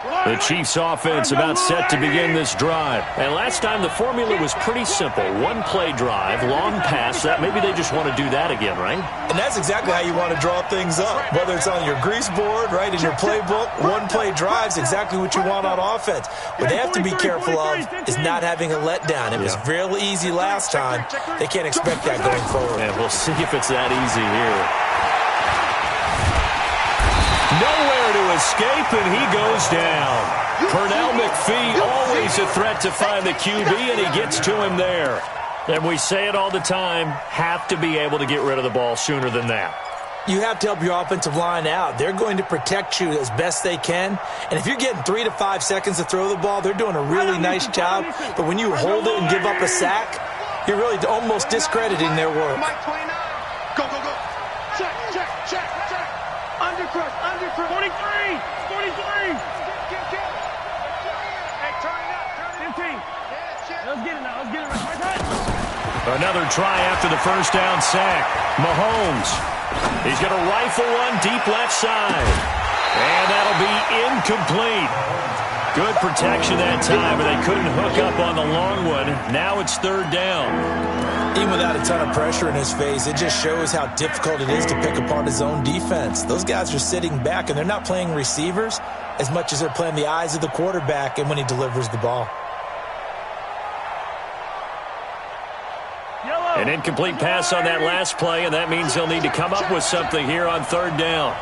The Chiefs offense about set to begin this drive. And last time the formula was pretty simple. One play drive, long pass. That maybe they just want to do that again, right? And that's exactly how you want to draw things up. Whether it's on your grease board, right, in your playbook, one play drive is exactly what you want on offense. What they have to be careful of is not having a letdown. It was real easy last time. They can't expect that going forward. And we'll see if it's that easy here. Nowhere to escape, and he goes down. Pernell McPhee, always a threat to find the QB, and he gets to him there. And we say it all the time, have to be able to get rid of the ball sooner than that. You have to help your offensive line out. They're going to protect you as best they can. And if you're getting 3 to 5 seconds to throw the ball, they're doing a really nice job. But when you hold it and give up a sack, you're really almost discrediting their work. Go, go, go. Check, check, check, check. Undercrush, undercrush. 43, 43. Hey, turn it up, 15. Let's get it now, let's get it right. Another try after the first down sack. Mahomes. He's going to rifle one deep left side. And that'll be incomplete. Good protection that time, but they couldn't hook up on the long one. Now it's third down. Even without a ton of pressure in his face, it just shows how difficult it is to pick apart his own defense. Those guys are sitting back, and they're not playing receivers as much as they're playing the eyes of the quarterback and when he delivers the ball. An incomplete pass on that last play, and that means they'll need to come up with something here on third down.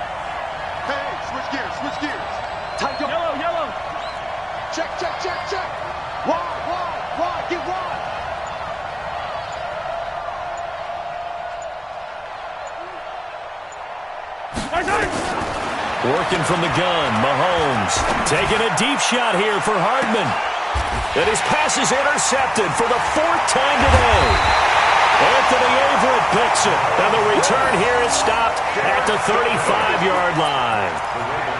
Hey, switch gears, switch gears. Tight go. Yellow, yellow. Check, check, check, check. Wide, get wide. Working from the gun, Mahomes taking a deep shot here for Hardman. And his pass is intercepted for the fourth time today. Anthony Averett picks it, and the return here is stopped at the 35-yard line.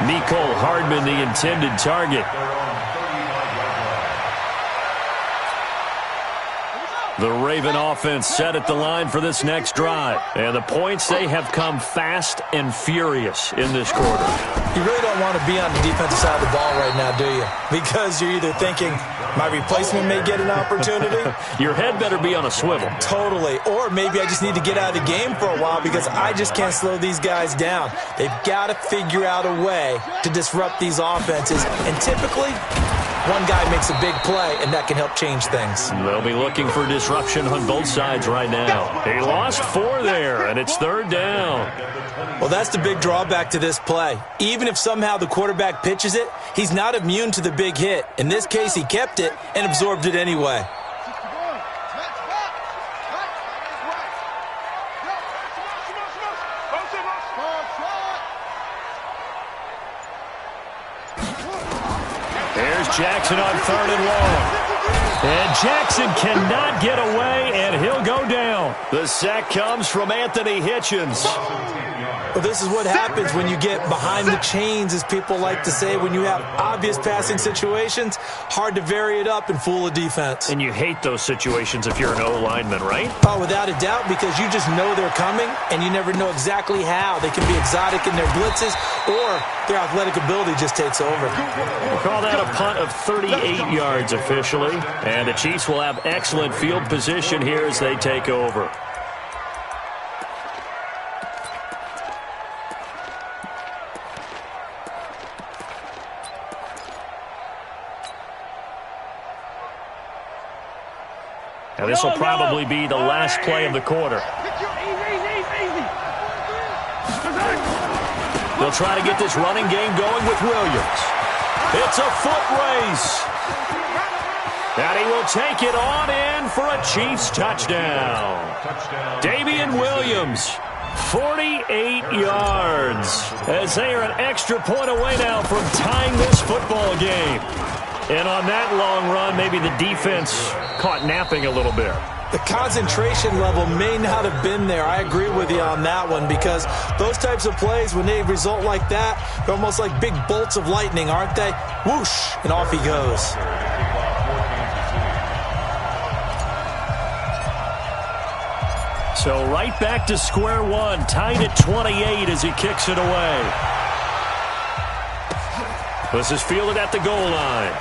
Mecole Hardman, the intended target. The Raven offense set at the line for this next drive. And the points, they have come fast and furious in this quarter. You really don't want to be on the defensive side of the ball right now, do you? Because you're either thinking, my replacement may get an opportunity. Your head better be on a swivel. Totally. Or maybe I just need to get out of the game for a while because I just can't slow these guys down. They've got to figure out a way to disrupt these offenses. And typically, one guy makes a big play, and that can help change things. They'll be looking for disruption on both sides right now. He lost 4 there, and it's third down. Well, that's the big drawback to this play. Even if somehow the quarterback pitches it, he's not immune to the big hit. In this case, he kept it and absorbed it anyway. Jackson on third and long. And Jackson cannot get away, and he'll go down. The sack comes from Anthony Hitchens. Well, this is what happens when you get behind the chains, as people like to say. When you have obvious passing situations, hard to vary it up and fool a defense. And you hate those situations if you're an O-lineman, right? Oh, without a doubt, because you just know they're coming, and you never know exactly how. They can be exotic in their blitzes, or their athletic ability just takes over. We'll call that a punt of 38 yards officially. And the Chiefs will have excellent field position here as they take over. Now this will probably be the last play of the quarter. They'll try to get this running game going with Williams. It's a foot race. And he will take it on in for a Chiefs touchdown. Damian Williams, 48 yards, as they are an extra point away now from tying this football game. And on that long run, maybe the defense caught napping a little bit. The concentration level may not have been there. I agree with you on that one, because those types of plays, when they result like that, they're almost like big bolts of lightning, aren't they? Whoosh, and off he goes. So right back to square one, tied at 28 as he kicks it away. This is fielded at the goal line.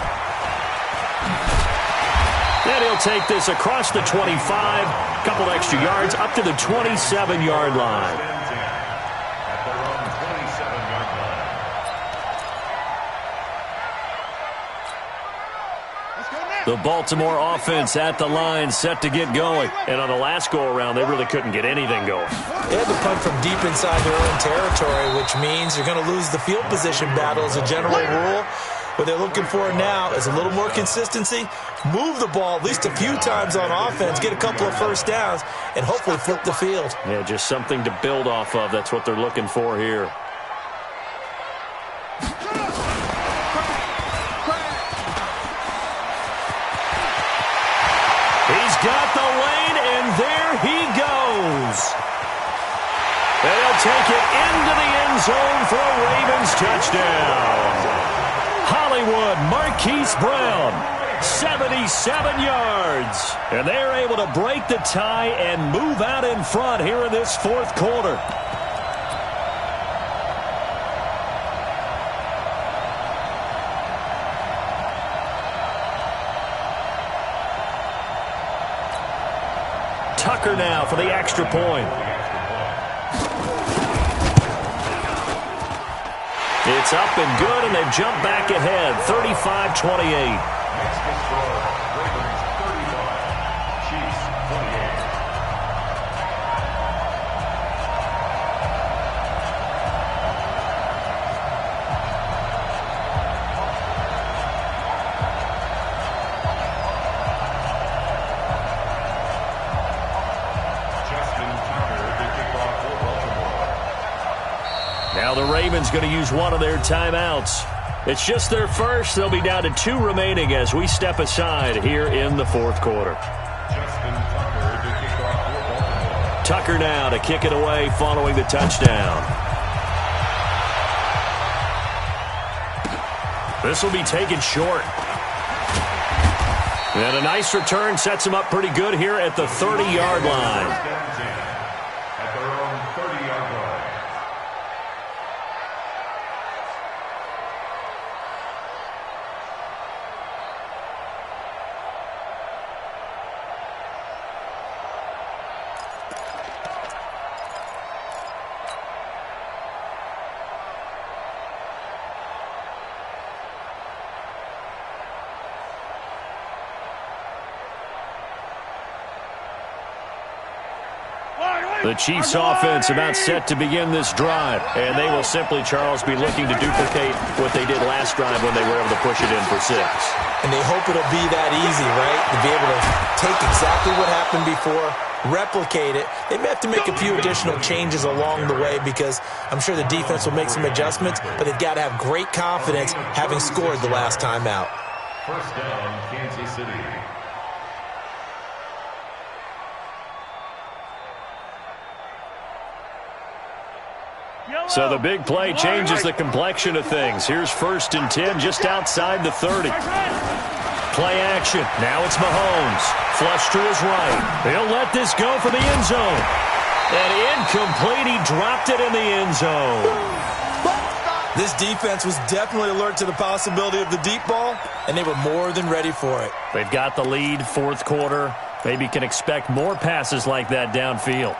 And he'll take this across the 25, couple extra yards, up to the 27-yard line. The Baltimore offense at the line, set to get going. And on the last go-around, they really couldn't get anything going. They had to punt from deep inside their own territory, which means you're going to lose the field position battle as a general rule. What they're looking for now is a little more consistency, move the ball at least a few times on offense, get a couple of first downs, and hopefully flip the field. Yeah, just something to build off of. That's what they're looking for here. He's got the lane, and there he goes. And he'll take it into the end zone for a Ravens touchdown. Hollywood Marquise Brown, 77 yards. And they're able to break the tie and move out in front here in this fourth quarter. Tucker now for the extra point. It's up and good, and they've jumped back ahead, 35-28. Now the Ravens going to use one of their timeouts. It's just their first. They'll be down to 2 remaining as we step aside here in the fourth quarter. Tucker now to kick it away following the touchdown. This will be taken short. And a nice return sets him up pretty good here at the 30-yard line. The Chiefs offense about set to begin this drive, and they will simply, Charles, be looking to duplicate what they did last drive when they were able to push it in for 6. And they hope it'll be that easy, right? To be able to take exactly what happened before, replicate it. They may have to make a few additional changes along the way because I'm sure the defense will make some adjustments, but they've got to have great confidence having scored the last time out. First down, Kansas City. So the big play changes the complexion of things. Here's 1st and 10 just outside the 30. Play action. Now it's Mahomes. Flush to his right. He'll let this go for the end zone. And incomplete. He dropped it in the end zone. This defense was definitely alert to the possibility of the deep ball, and they were more than ready for it. They've got the lead, fourth quarter. Maybe can expect more passes like that downfield.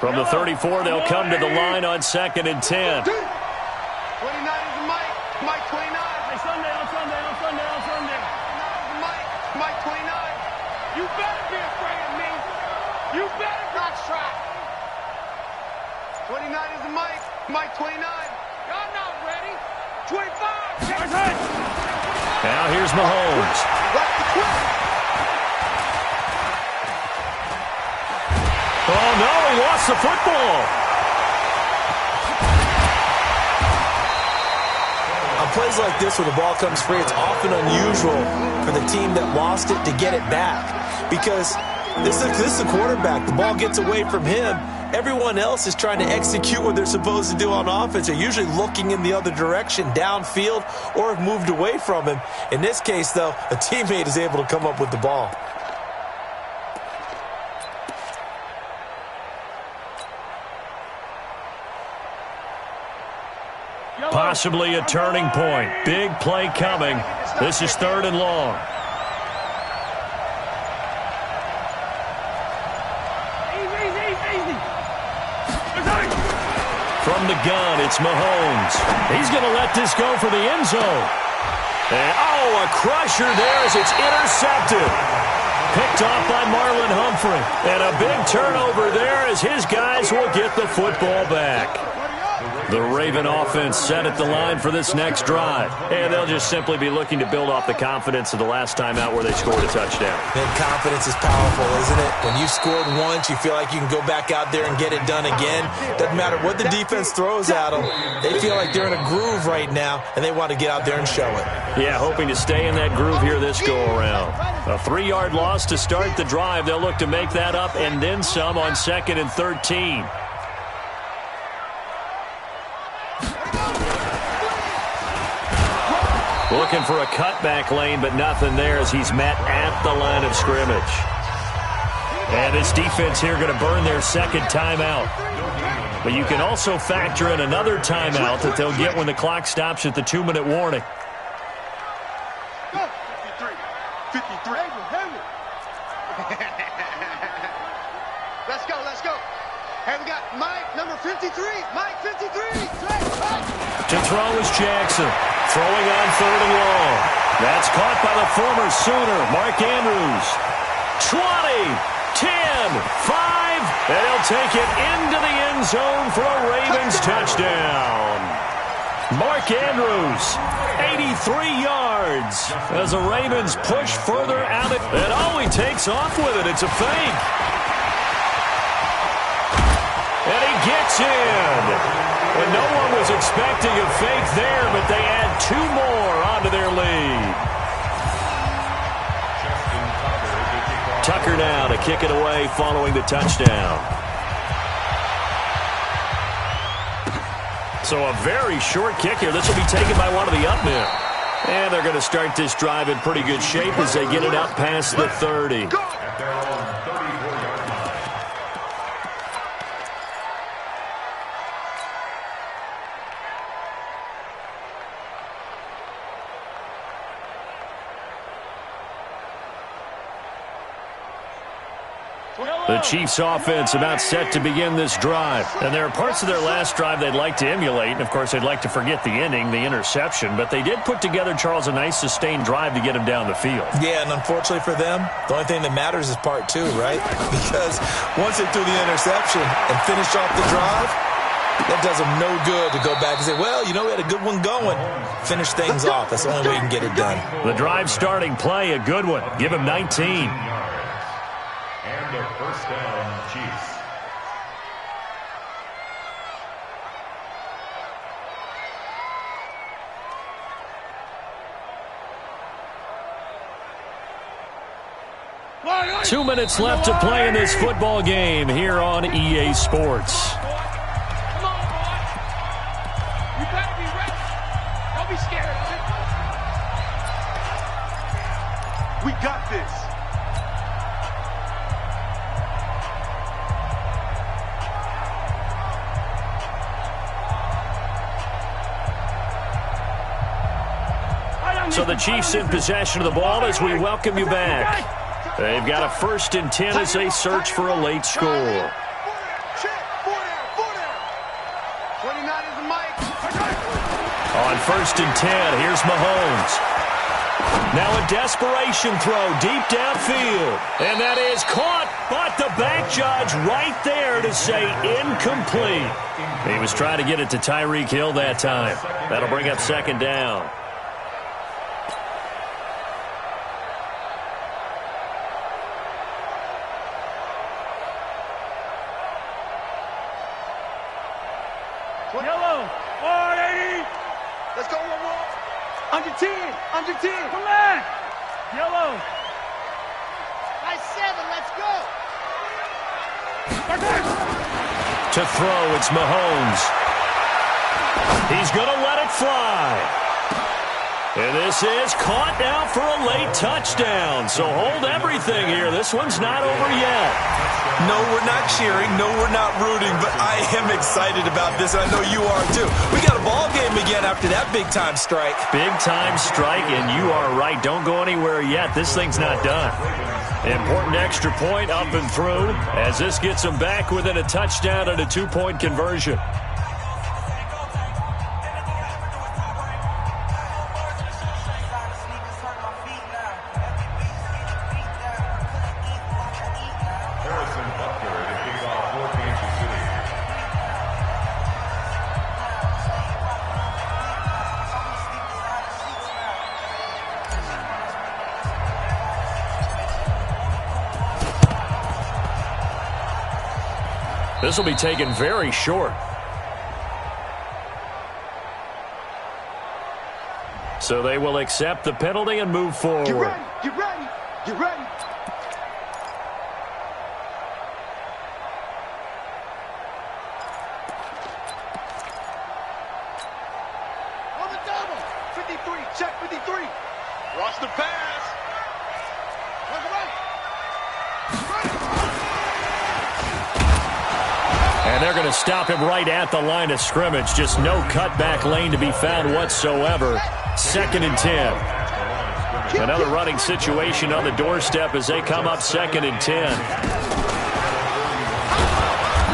From the 34, they'll come to the line on 2nd and 10. 29 is Mike. Mike 29. Hey, Sunday, on Sunday, on Sunday, on Sunday. 29 is Mike. Mike 29. You better be afraid of me. You better not try. 29 is Mike. Mike 29. Y'all not ready. 25. Now here's Mahomes. That's the quick. Oh, no, he lost the football. On plays like this where the ball comes free, it's often unusual for the team that lost it to get it back. Because this is a quarterback. The ball gets away from him. Everyone else is trying to execute what they're supposed to do on offense. They're usually looking in the other direction, downfield, or have moved away from him. In this case, though, a teammate is able to come up with the ball. Possibly a turning point. Big play coming. This is 3rd and long. From the gun, it's Mahomes. He's going to let this go for the end zone. And, a crusher there as it's intercepted. Picked off by Marlon Humphrey. And a big turnover there as his guys will get the football back. The Raven offense set at the line for this next drive. And they'll just simply be looking to build off the confidence of the last time out where they scored a touchdown. And confidence is powerful, isn't it? When you scored once, you feel like you can go back out there and get it done again. Doesn't matter what the defense throws at them. They feel like they're in a groove right now, and they want to get out there and show it. Yeah, hoping to stay in that groove here this go-around. A 3-yard loss to start the drive. They'll look to make that up and then some on 2nd and 13. Looking for a cutback lane, but nothing there as he's met at the line of scrimmage. And this defense here going to burn their 2nd timeout. But you can also factor in another timeout that they'll get when the clock stops at the 2-minute warning. 53. Let's go. Hey, we got Mike, number 53. Mike, 53. To throw is Jackson. Throwing on 3rd and long. That's caught by the former Sooner, Mark Andrews. 20, 10, 5, and he'll take it into the end zone for a Ravens touchdown. Mark Andrews, 83 yards as the Ravens push further out. And he takes off with it. It's a fake. And he gets in. And no one was expecting a fake there, but they add 2 more onto their lead. Tucker now to kick it away following the touchdown. So a very short kick here. This will be taken by one of the up men. And they're going to start this drive in pretty good shape as they get it up past the 30. The Chiefs offense about set to begin this drive. And there are parts of their last drive they'd like to emulate. And, of course, they'd like to forget the ending, the interception. But they did put together, Charles, a nice sustained drive to get him down the field. Yeah, and unfortunately for them, the only thing that matters is part 2, right? Because once they threw the interception and finished off the drive, that does them no good to go back and say, well, we had a good one going. Finish things off. That's the only way you can get it done. The drive starting play, a good one. Give him 19. And a first down, Chiefs. Two minutes left to play in this football game here on EA Sports. Come on, boy. You better be ready. Don't be scared of it. We got this. So the Chiefs in possession of the ball as we welcome you back. They've got a 1st and 10 as they search for a late score. 29 is Mike. On 1st and 10, here's Mahomes. Now a desperation throw deep downfield. And that is caught, but the back judge right there to say incomplete. He was trying to get it to Tyreek Hill that time. That'll bring up 2nd down. Yellow, 180. Let's go one more. Under 10, under 10. Come on. Yellow. High 7, let's go. To throw, it's Mahomes. He's going to let it fly. And this is caught now for a late touchdown. So hold everything here. This one's not over yet. No, we're not cheering. No, we're not rooting. But I am excited about this. I know you are, too. We got a ball game again after that big-time strike. Big-time strike, and you are right. Don't go anywhere yet. This thing's not done. Important extra point up and through as this gets them back within a touchdown and a two-point conversion. This will be taken very short. So they will accept the penalty and move forward. Get ready, get ready, get ready. On the double. 53, check 53. Watch the pass. On the right. And they're going to stop him right at the line of scrimmage. Just no cutback lane to be found whatsoever. 2nd and 10. Another running situation on the doorstep as they come up 2nd and 10.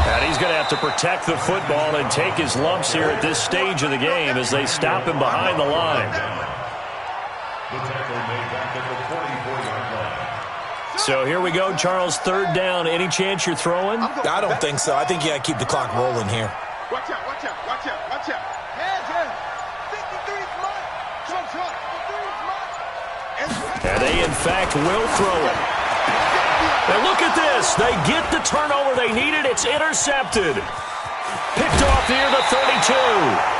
And he's going to have to protect the football and take his lumps here at this stage of the game as they stop him behind the line. The tackle made back at the 44-yard line. So here we go, Charles, 3rd down. Any chance you're throwing? I don't think so. I think you got to keep the clock rolling here. Watch out, watch out, watch out, watch out. Hands in. 53 is mine. Trump, 53 is mine. And they, in fact, will throw it. And look at this. They get the turnover they needed. It's intercepted. Picked off near the 32.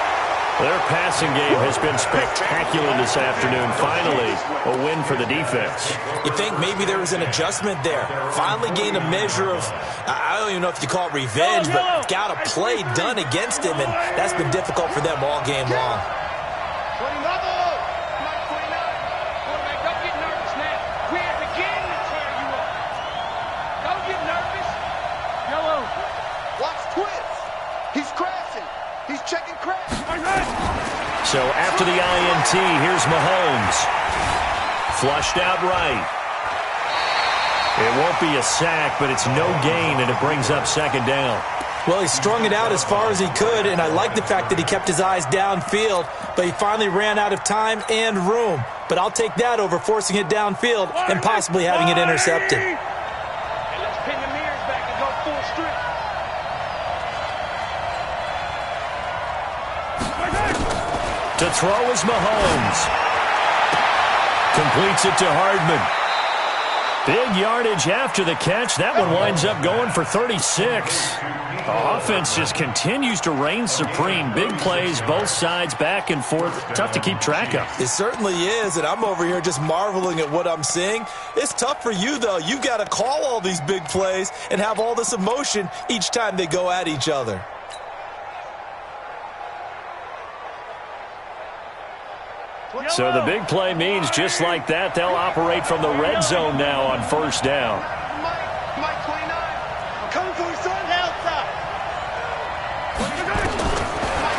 Their passing game has been spectacular this afternoon. Finally, a win for the defense. You think maybe there was an adjustment there. Finally gained a measure of, I don't even know if you call it revenge, but got a play done against him, and that's been difficult for them all game long. 20 level. Mike 29. Quarterback, don't get nervous now. We have the game to tear you up. Don't get nervous. Yellow. Watch twist. He's crashing. He's checking crash. So after the INT, here's Mahomes. Flushed out right. It won't be a sack, but it's no gain, and it brings up 2nd down. Well, he strung it out as far as he could, and I like the fact that he kept his eyes downfield, but he finally ran out of time and room. But I'll take that over forcing it downfield and possibly having it intercepted. Hey, let's pin the mirrors back and go full strip. To throw is Mahomes. Completes it to Hardman. Big yardage after the catch. That one winds up going for 36. The offense just continues to reign supreme. Big plays, both sides, back and forth. Tough to keep track of. It certainly is, and I'm over here just marveling at what I'm seeing. It's tough for you, though. You've got to call all these big plays and have all this emotion each time they go at each other. So the big play means just like that, they'll operate from the red zone now on 1st down. Mike 29. I'm coming for his son. Outside.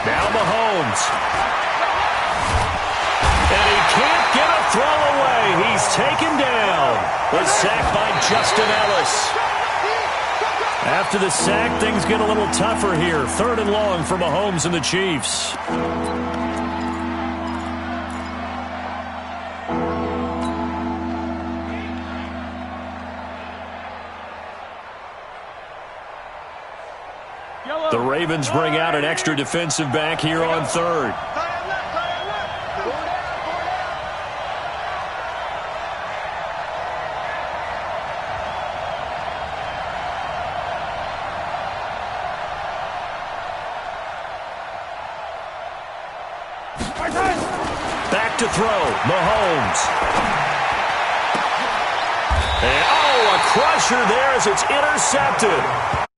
Now Mahomes. And he can't get a throw away. He's taken down. Was sacked by Justin Ellis. After the sack, things get a little tougher here. 3rd and long for Mahomes and the Chiefs. The Ravens bring out an extra defensive back here on 3rd. Back to throw. Mahomes. And, a crusher there as it's intercepted.